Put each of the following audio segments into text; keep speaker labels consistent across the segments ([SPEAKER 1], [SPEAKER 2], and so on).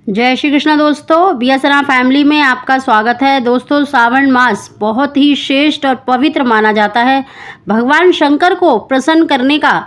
[SPEAKER 1] जय श्री कृष्ण दोस्तों, BSR family में आपका स्वागत है। दोस्तों, सावन मास बहुत ही श्रेष्ठ और पवित्र माना जाता है। भगवान शंकर को प्रसन्न करने का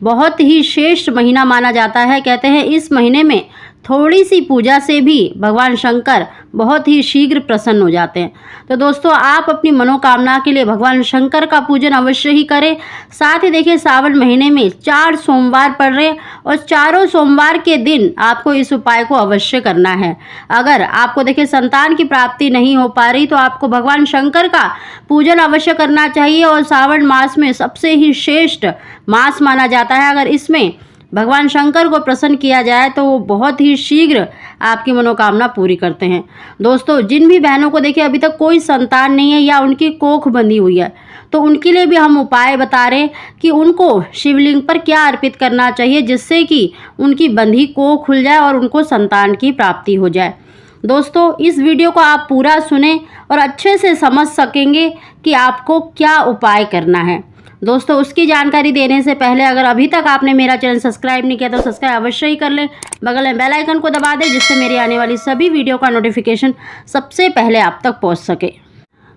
[SPEAKER 1] बहुत ही श्रेष्ठ महीना माना जाता है। कहते हैं इस महीने में थोड़ी सी पूजा से भी भगवान शंकर बहुत ही शीघ्र प्रसन्न हो जाते हैं। तो दोस्तों, आप अपनी मनोकामना के लिए भगवान शंकर का पूजन अवश्य ही करें। साथ ही देखिए, सावन महीने में 4 सोमवार पड़ रहे और चारों सोमवार के दिन आपको इस उपाय को अवश्य करना है। अगर आपको देखिए संतान की प्राप्ति नहीं हो पा रही तो आपको भगवान शंकर का पूजन अवश्य करना चाहिए। और सावन मास में सबसे ही श्रेष्ठ मास माना जाता है। अगर इसमें भगवान शंकर को प्रसन्न किया जाए तो वो बहुत ही शीघ्र आपकी मनोकामना पूरी करते हैं। दोस्तों, जिन भी बहनों को देखिए अभी तक कोई संतान नहीं है या उनकी कोख बंधी हुई है, तो उनके लिए भी हम उपाय बता रहे हैं कि उनको शिवलिंग पर क्या अर्पित करना चाहिए जिससे कि उनकी बंधी कोख खुल जाए और उनको संतान की प्राप्ति हो जाए। दोस्तों, इस वीडियो को आप पूरा सुने और अच्छे से समझ सकेंगे कि आपको क्या उपाय करना है। दोस्तों, उसकी जानकारी देने से पहले अगर अभी तक आपने मेरा चैनल सब्सक्राइब नहीं किया तो सब्सक्राइब अवश्य ही कर लें। बगल में बेल आइकन को दबा दें जिससे मेरी आने वाली सभी वीडियो का नोटिफिकेशन सबसे पहले आप तक पहुंच सके।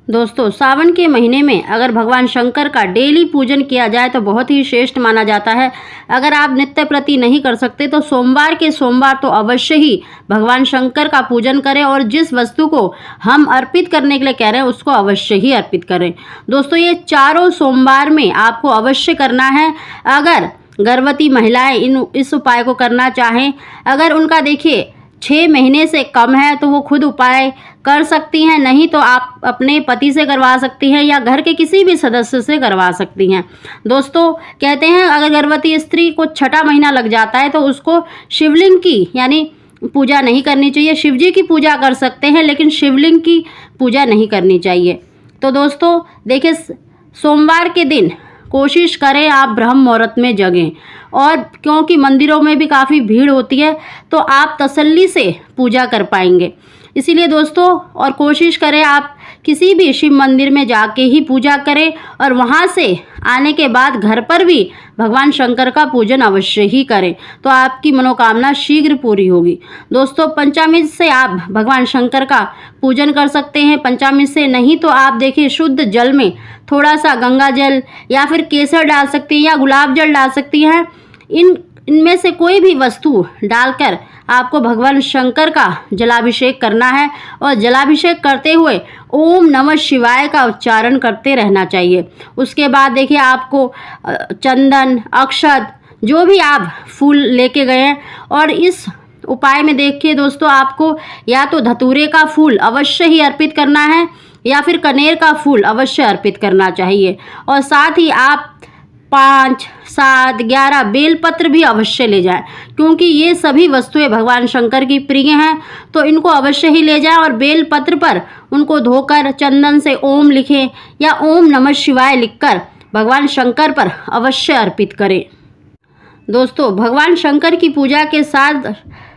[SPEAKER 1] दोस्तों, सावन के महीने में अगर भगवान शंकर का डेली पूजन किया जाए तो बहुत ही श्रेष्ठ माना जाता है। अगर आप नित्य प्रति नहीं कर सकते तो सोमवार के सोमवार तो अवश्य ही भगवान शंकर का पूजन करें और जिस वस्तु को हम अर्पित करने के लिए कह रहे हैं उसको अवश्य ही अर्पित करें। दोस्तों, ये चारों सोमवार में आपको अवश्य करना है। अगर गर्भवती महिलाएं इस उपाय को करना चाहें, अगर उनका देखिए 6 महीने से कम है तो वो खुद उपाय कर सकती हैं, नहीं तो आप अपने पति से करवा सकती हैं या घर के किसी भी सदस्य से करवा सकती हैं। दोस्तों, कहते हैं अगर गर्भवती स्त्री को 6ठा महीना लग जाता है तो उसको शिवलिंग की यानी पूजा नहीं करनी चाहिए। शिव जी की पूजा कर सकते हैं लेकिन शिवलिंग की पूजा नहीं करनी चाहिए। तो दोस्तों देखिए, सोमवार के दिन कोशिश करें आप ब्रह्म मुहूर्त में जगें, और क्योंकि मंदिरों में भी काफ़ी भीड़ होती है तो आप तसल्ली से पूजा कर पाएंगे। इसीलिए दोस्तों, और कोशिश करें आप किसी भी शिव मंदिर में जाके ही पूजा करें और वहाँ से आने के बाद घर पर भी भगवान शंकर का पूजन अवश्य ही करें तो आपकी मनोकामना शीघ्र पूरी होगी। दोस्तों, पंचामृत से आप भगवान शंकर का पूजन कर सकते हैं। पंचामृत से नहीं तो आप देखिए शुद्ध जल में थोड़ा सा गंगा जल या फिर केसर डाल सकती हैं या गुलाब जल डाल सकती हैं। इनमें से कोई भी वस्तु डालकर आपको भगवान शंकर का जलाभिषेक करना है और जलाभिषेक करते हुए ओम नमः शिवाय का उच्चारण करते रहना चाहिए। उसके बाद देखिए आपको चंदन, अक्षत, जो भी आप फूल लेके गए हैं, और इस उपाय में देखिए दोस्तों आपको या तो धतूरे का फूल अवश्य ही अर्पित करना है या फिर कनेर का फूल अवश्य अर्पित करना चाहिए। और साथ ही आप 5, 7, 11 बेलपत्र भी अवश्य ले जाएं, क्योंकि ये सभी वस्तुएं भगवान शंकर की प्रिय हैं तो इनको अवश्य ही ले जाएं। और बेलपत्र पर उनको धोकर चंदन से ओम लिखें या ओम नमः शिवाय लिखकर भगवान शंकर पर अवश्य अर्पित करें। दोस्तों, भगवान शंकर की पूजा के साथ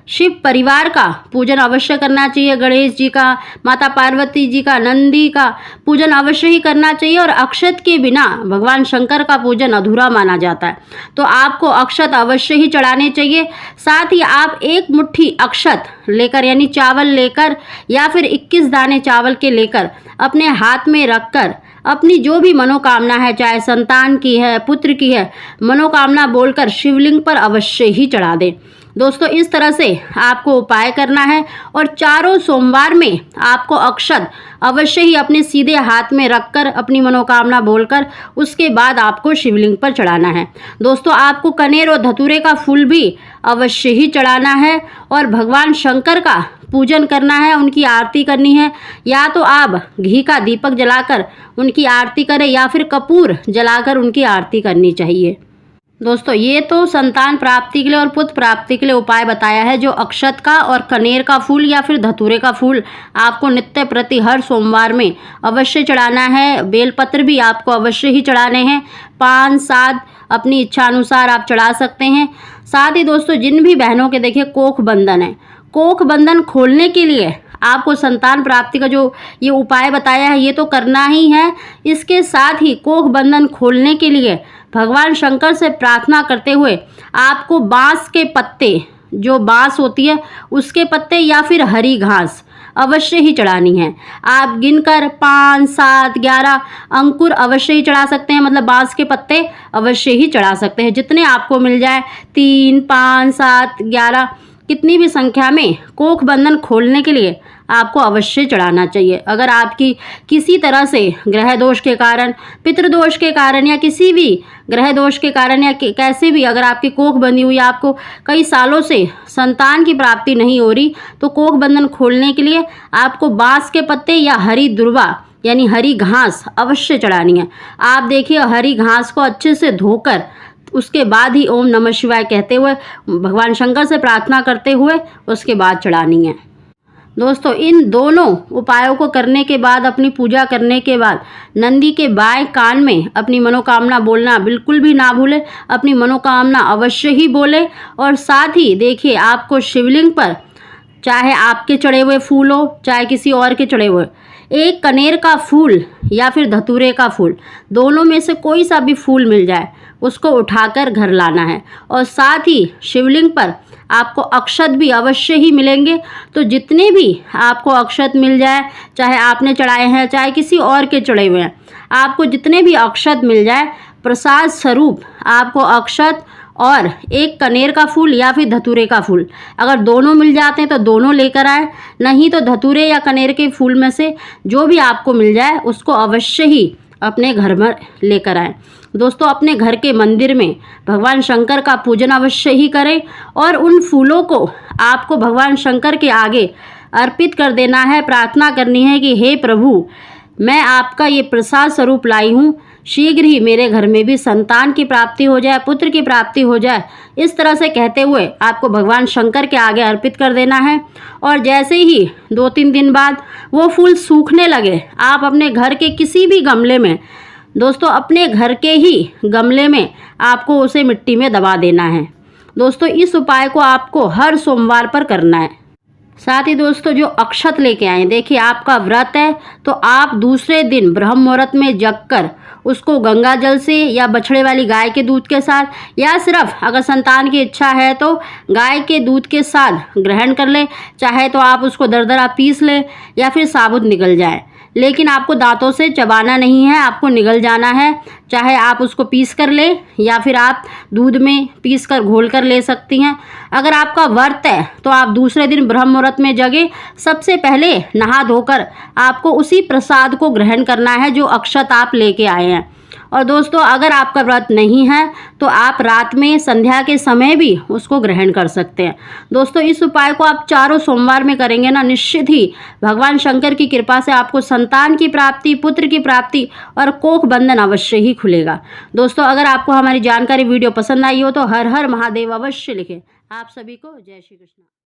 [SPEAKER 1] शिव परिवार का पूजन अवश्य करना चाहिए। गणेश जी का, माता पार्वती जी का, नंदी का पूजन अवश्य ही करना चाहिए। और अक्षत के बिना भगवान शंकर का पूजन अधूरा माना जाता है तो आपको अक्षत अवश्य ही चढ़ाने चाहिए। साथ ही आप 1 मुट्ठी अक्षत लेकर यानी चावल लेकर या फिर 21 दाने चावल के लेकर अपने हाथ में रखकर अपनी जो भी मनोकामना है, चाहे संतान की है, पुत्र की है, मनोकामना बोलकर शिवलिंग पर अवश्य ही चढ़ा दें। दोस्तों, इस तरह से आपको उपाय करना है और चारों सोमवार में आपको अक्षत अवश्य ही अपने सीधे हाथ में रखकर अपनी मनोकामना बोलकर उसके बाद आपको शिवलिंग पर चढ़ाना है। दोस्तों, आपको कनेर और धतूरे का फूल भी अवश्य ही चढ़ाना है और भगवान शंकर का पूजन करना है, उनकी आरती करनी है। या तो आप घी का दीपक जलाकर उनकी आरती करें या फिर कपूर जलाकर उनकी आरती करनी चाहिए। दोस्तों, ये तो संतान प्राप्ति के लिए और पुत्र प्राप्ति के लिए उपाय बताया है, जो अक्षत का और कनेर का फूल या फिर धतूरे का फूल आपको नित्य प्रति हर सोमवार में अवश्य चढ़ाना है। बेलपत्र भी आपको अवश्य ही चढ़ाने हैं। 5, 7 अपनी इच्छा अनुसार आप चढ़ा सकते हैं। साथ ही दोस्तों, जिन भी बहनों के देखिए कोख बंधन है, कोख बंधन खोलने के लिए आपको संतान प्राप्ति का जो ये उपाय बताया है ये तो करना ही है। इसके साथ ही कोख बंधन खोलने के लिए भगवान शंकर से प्रार्थना करते हुए आपको बांस के पत्ते जो बांस होती है उसके पत्ते या फिर हरी घास अवश्य ही चढ़ानी है। आप गिनकर 5, 7, 11 अंकुर अवश्य ही चढ़ा सकते हैं, मतलब बांस के पत्ते अवश्य ही चढ़ा सकते हैं। जितने आपको मिल जाए 3, 5, 7, 11 कितनी भी संख्या में कोख बंधन खोलने के लिए आपको अवश्य चढ़ाना चाहिए। अगर आपकी किसी तरह से ग्रह दोष के कारण, पितृदोष के कारण या किसी भी ग्रह दोष के कारण या कैसे भी अगर आपकी कोख बंधी हुई, आपको कई सालों से संतान की प्राप्ति नहीं हो रही, तो कोख बंधन खोलने के लिए आपको बांस के पत्ते या हरी दुर्वा यानी हरी घास अवश्य चढ़ानी है। आप देखिए हरी घास को अच्छे से धोकर उसके बाद ही ओम नमः शिवाय कहते हुए भगवान शंकर से प्रार्थना करते हुए उसके बाद चढ़ानी है। दोस्तों इन दोनों उपायों को करने के बाद, अपनी पूजा करने के बाद नंदी के बाएं कान में अपनी मनोकामना बोलना बिल्कुल भी ना भूले। अपनी मनोकामना अवश्य ही बोले। और साथ ही देखिए आपको शिवलिंग पर चाहे आपके चढ़े हुए फूल हो चाहे किसी और के चढ़े हुए, एक कनेर का फूल या फिर धतूरे का फूल, दोनों में से कोई सा भी फूल मिल जाए उसको उठाकर घर लाना है। और साथ ही शिवलिंग पर आपको अक्षत भी अवश्य ही मिलेंगे। तो जितने भी आपको अक्षत मिल जाए, चाहे आपने चढ़ाए हैं चाहे किसी और के चढ़े हुए हैं, आपको जितने भी अक्षत मिल जाए प्रसाद स्वरूप आपको अक्षत और एक कनेर का फूल या फिर धतूरे का फूल, अगर दोनों मिल जाते हैं तो दोनों लेकर आए, नहीं तो धतूरे या कनेर के फूल में से जो भी आपको मिल जाए उसको अवश्य ही अपने घर में लेकर आएँ। दोस्तों अपने घर के मंदिर में भगवान शंकर का पूजन अवश्य ही करें और उन फूलों को आपको भगवान शंकर के आगे अर्पित कर देना है। प्रार्थना करनी है कि हे प्रभु, मैं आपका ये प्रसाद स्वरूप लाई हूँ, शीघ्र ही मेरे घर में भी संतान की प्राप्ति हो जाए, पुत्र की प्राप्ति हो जाए। इस तरह से कहते हुए आपको भगवान शंकर के आगे अर्पित कर देना है। और जैसे ही 2-3 दिन बाद वो फूल सूखने लगे, आप अपने घर के किसी भी गमले में, दोस्तों अपने घर के ही गमले में आपको उसे मिट्टी में दबा देना है। दोस्तों इस उपाय को आपको हर सोमवार पर करना है। साथ ही दोस्तों जो अक्षत लेके आए, देखिए आपका व्रत है तो आप दूसरे दिन ब्रह्म मुहूर्त में जगकर उसको गंगा जल से या बछड़े वाली गाय के दूध के साथ, या सिर्फ अगर संतान की इच्छा है तो गाय के दूध के साथ ग्रहण कर ले। चाहे तो आप उसको दरदरा पीस ले या फिर साबुत निकल जाए, लेकिन आपको दांतों से चबाना नहीं है, आपको निगल जाना है। चाहे आप उसको पीस कर ले या फिर आप दूध में पीस कर घोल कर ले सकती हैं। अगर आपका व्रत है तो आप दूसरे दिन ब्रह्म मुहूर्त में जगे, सबसे पहले नहा धोकर आपको उसी प्रसाद को ग्रहण करना है जो अक्षत आप लेके आए हैं। और दोस्तों अगर आपका व्रत नहीं है तो आप रात में संध्या के समय भी उसको ग्रहण कर सकते हैं। दोस्तों इस उपाय को आप 4 सोमवार में करेंगे ना, निश्चित ही भगवान शंकर की कृपा से आपको संतान की प्राप्ति, पुत्र की प्राप्ति और कोख बंधन अवश्य ही खुलेगा। दोस्तों अगर आपको हमारी जानकारी वीडियो पसंद आई हो तो हर हर महादेव अवश्य लिखें। आप सभी को जय श्री कृष्ण।